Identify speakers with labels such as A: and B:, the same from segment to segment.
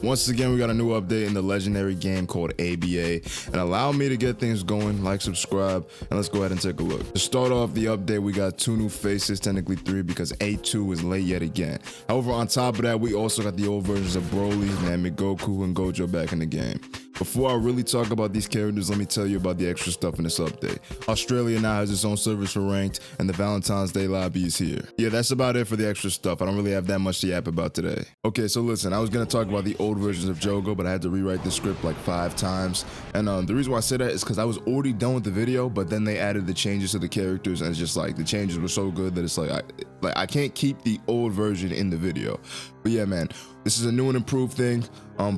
A: Once again, we got a new update in the legendary game called ABA, and allow me to get things going. Like, subscribe, and let's go ahead and take a look. To start off the update, we got 2 new faces, technically 3 because A2 is late yet again. However, on top of that, we also got the old versions of Broly, Goku, and Gojo back in the game. Before I really talk about these characters, let me tell you about the extra stuff in this update. Australia now has its own servers for ranked, and the Valentine's Day lobby is here. Yeah, that's about it for the extra stuff. I don't really have that much to yap about today. Okay, so listen, I was gonna talk about the old versions of Jogo, but I had to rewrite the script like 5 times. And the reason why I say that is because I was already done with the video, but then they added the changes to the characters, and it's just like the changes were so good that it's like I can't keep the old version in the video. But yeah, man, this is a new and improved thing.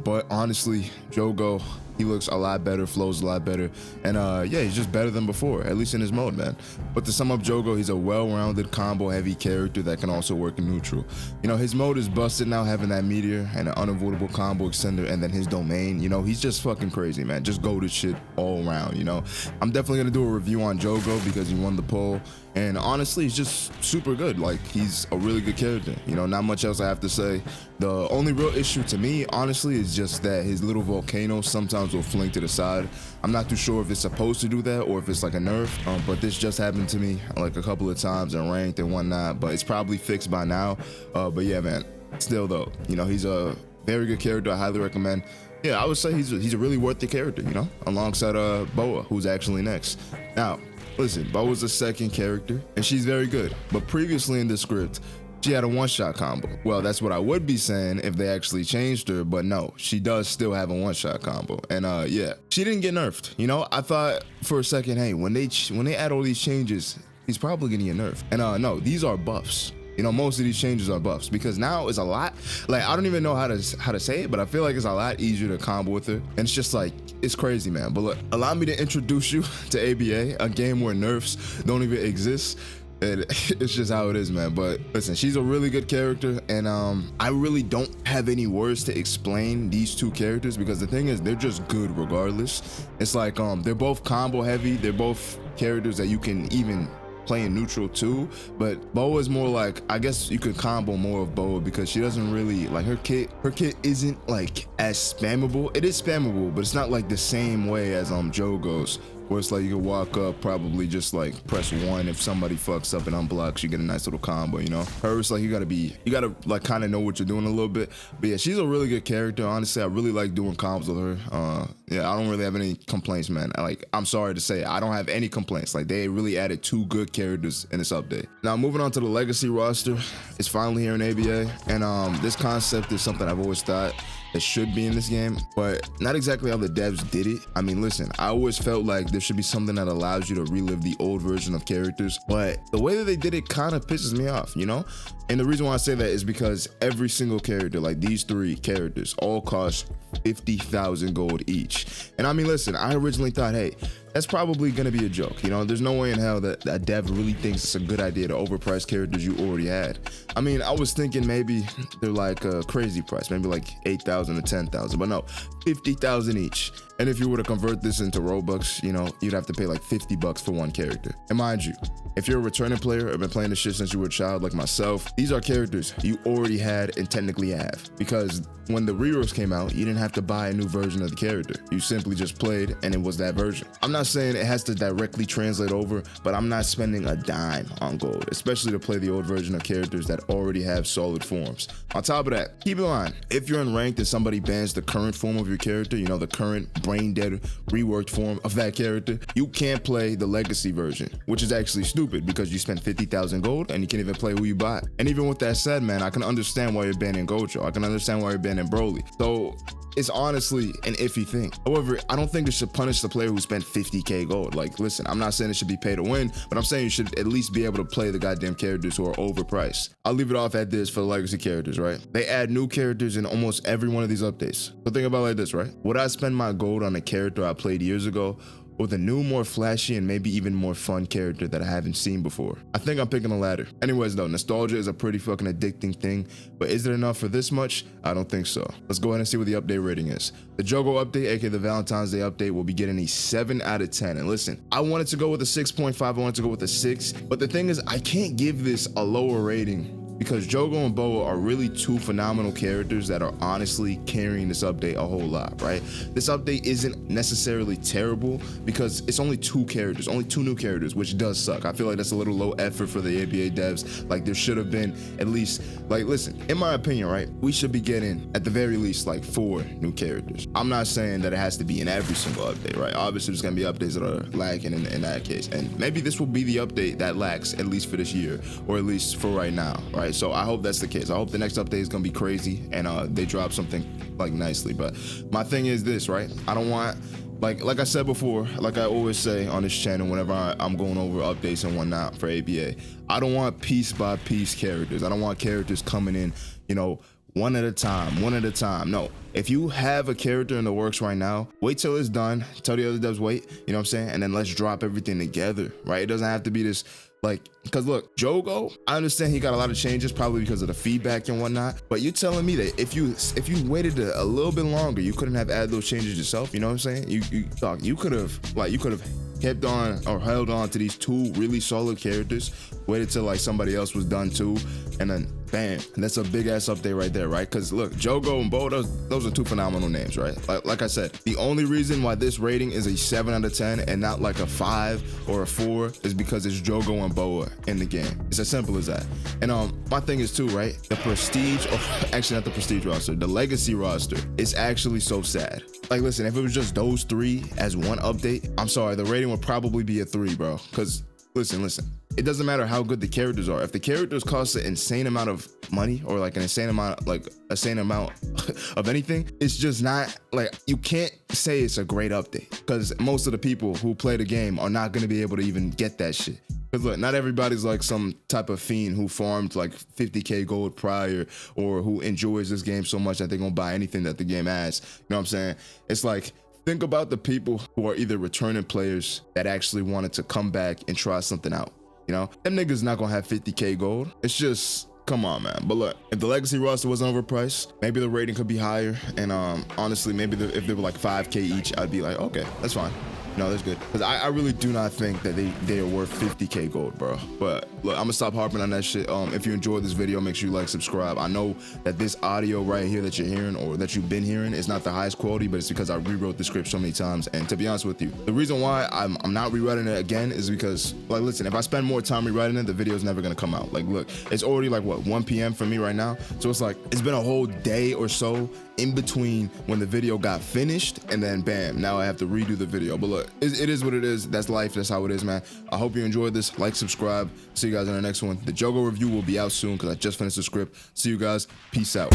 A: But honestly, Jogo, he looks a lot better, flows a lot better, and yeah, he's just better than before, at least in his mode, man. But to sum up Jogo, he's a well-rounded combo-heavy character that can also work in neutral. You know, his mode is busted now, having that meteor and an unavoidable combo extender, and then his domain. You know, he's just fucking crazy, man. Just goated shit all around. You know, I'm definitely gonna do a review on Jogo because he won the poll, and honestly, he's just super good. Like, he's a really good character. You know, not much else I have to say. The only real issue to me, honestly, is just that his little volcano sometimes will fling to the side. I'm not too sure if it's supposed to do that or if it's like a nerf, but this just happened to me like a couple of times in ranked and whatnot, but it's probably fixed by now. But yeah, man, still though, you know, he's a very good character. I highly recommend. Yeah, I would say he's a really worth the character, you know, alongside Boa, who's actually next. Now, listen, Boa's the second character, and she's very good, but previously in the script, she had a one-shot combo. Well, that's what I would be saying if they actually changed her, but no, she does still have a one-shot combo. And yeah, she didn't get nerfed. You know, I thought for a second, hey, when they add all these changes, he's probably gonna get nerfed. And no, these are buffs. You know, most of these changes are buffs because now it's a lot, like, I don't even know how to say it, but I feel like it's a lot easier to combo with her. And it's just like, it's crazy, man. But look, allow me to introduce you to ABA, a game where nerfs don't even exist. It's just how it is, man. But listen, she's a really good character, and I really don't have any words to explain these 2 characters because the thing is, they're just good regardless. It's like they're both combo heavy. They're both characters that you can even play in neutral too, but Boa is more like, I guess you could combo more of Boa because she doesn't really like her kit isn't like as spammable. It is spammable, but it's not like the same way as Jogo's, where it's like you can walk up, probably just like press 1. If somebody fucks up and unblocks, you get a nice little combo, you know? Hers, like, you gotta like kind of know what you're doing a little bit. But yeah, she's a really good character. Honestly, I really like doing combos with her. Yeah, I don't really have any complaints, man. I'm sorry to say, I don't have any complaints. Like, they really added 2 good characters in this update. Now, moving on to the legacy roster, it's finally here in ABA, and this concept is something I've always thought it should be in this game, but not exactly how the devs did it. I mean, listen, I always felt like there should be something that allows you to relive the old version of characters, but the way that they did it kind of pisses me off, you know? And the reason why I say that is because every single character, like these 3 characters, all cost 50,000 gold each. And I mean, listen, I originally thought, hey, that's probably gonna be a joke. You know, there's no way in hell that a dev really thinks it's a good idea to overprice characters you already had. I mean, I was thinking maybe they're like a crazy price, maybe like 8,000 or 10,000, but no, 50,000 each. And if you were to convert this into Robux, you know, you'd have to pay like 50 bucks for 1 character. And mind you, if you're a returning player or been playing this shit since you were a child like myself, these are characters you already had and technically have. Because when the reworks came out, you didn't have to buy a new version of the character. You simply just played and it was that version. I'm not saying it has to directly translate over, but I'm not spending a dime on gold, especially to play the old version of characters that already have solid forms. On top of that, keep in mind, if you're in ranked and somebody bans the current form of your character, you know, the current brain dead reworked form of that character, you can't play the legacy version, which is actually stupid because you spent 50,000 gold and you can't even play who you buy. And even with that said, man, I can understand why you're banning Gojo. I can understand why you're banning Broly. So it's honestly an iffy thing. However, I don't think it should punish the player who spent 50k gold. Like, listen, I'm not saying it should be pay to win, but I'm saying you should at least be able to play the goddamn characters who are overpriced. I'll leave it off at this for the legacy characters, right? They add new characters in almost every one of these updates. So think about it like this, right? Would I spend my gold on a character I played years ago, or the new, more flashy, and maybe even more fun character that I haven't seen before? I think I'm picking the latter. Anyways though, nostalgia is a pretty fucking addicting thing, but is it enough for this much? I don't think so. Let's go ahead and see what the update rating is. The Jogo update, aka the Valentine's Day update, will be getting a 7 out of 10. And listen, I wanted to go with a 6.5, I wanted to go with a 6, but the thing is, I can't give this a lower rating because Jogo and Boa are really two phenomenal characters that are honestly carrying this update a whole lot, right? This update isn't necessarily terrible because it's only two characters, only two new characters, which does suck. I feel like that's a little low effort for the ABA devs. Like, there should have been at least, like, listen, in my opinion, right, we should be getting at the very least like 4 new characters. I'm not saying that it has to be in every single update, right? Obviously there's gonna be updates that are lacking in that case, and maybe this will be the update that lacks, at least for this year, or at least for right now, right? So I hope that's the case. I hope the next update is gonna be crazy and they drop something like nicely. But my thing is this, right? I don't want, like I said before, like I always say on this channel whenever I'm going over updates and whatnot for ABA, I don't want piece by piece characters. I don't want characters coming in, you know, one at a time. No, if you have a character in the works right now, wait till it's done, tell the other devs wait, you know what I'm saying, and then let's drop everything together, right? It doesn't have to be this, like, because look, Jogo, I understand he got a lot of changes probably because of the feedback and whatnot, but you're telling me that if you waited a little bit longer, you couldn't have added those changes yourself, you know what I'm saying? You could have kept on or held on to these 2 really solid characters, waited till like somebody else was done too, and then bam, and that's a big ass update right there, right? Because look, Jogo and Bo, those are 2 phenomenal names, right? Like I said, the only reason why this rating is a 7 out of 10 and not like a 5 or a 4 is because it's Jogo and Boa in the game. It's as simple as that. And my thing is too, right? The prestige, or actually not the prestige roster, the legacy roster is actually so sad. Like, listen, if it was just those 3 as one update, I'm sorry, the rating would probably be a 3, bro. Because listen, it doesn't matter how good the characters are. If the characters cost an insane amount of money or like an insane amount of anything, it's just not, like, you can't say it's a great update because most of the people who play the game are not going to be able to even get that shit. Because look, not everybody's like some type of fiend who farmed like 50k gold prior, or who enjoys this game so much that they're gonna buy anything that the game has. You know what I'm saying? It's like, think about the people who are either returning players that actually wanted to come back and try something out. You know, them niggas not gonna have 50k gold. It's just, come on, man. But look, if the legacy roster wasn't overpriced, maybe the rating could be higher. And honestly, maybe if they were like 5k each, I'd be like, okay, that's fine. No, that's good. Because I really do not think that they are worth 50k gold, bro. But look, I'm gonna stop harping on that shit. If you enjoyed this video, make sure you like, subscribe. I know that this audio right here that you're hearing, or that you've been hearing, is not the highest quality, but it's because I rewrote the script so many times. And to be honest with you, the reason why I'm not rewriting it again is because, like, listen, if I spend more time rewriting it, the video's never gonna come out. Like, look, it's already like, what, 1 p.m. for me right now? So it's like, it's been a whole day or so in between when the video got finished, and then bam, now I have to redo the video. But look, it is what it is. That's life. That's how it is, man. I hope you enjoyed this. Like, subscribe. See you guys in the next one. The Jogo review will be out soon because I just finished the script. See you guys. Peace out.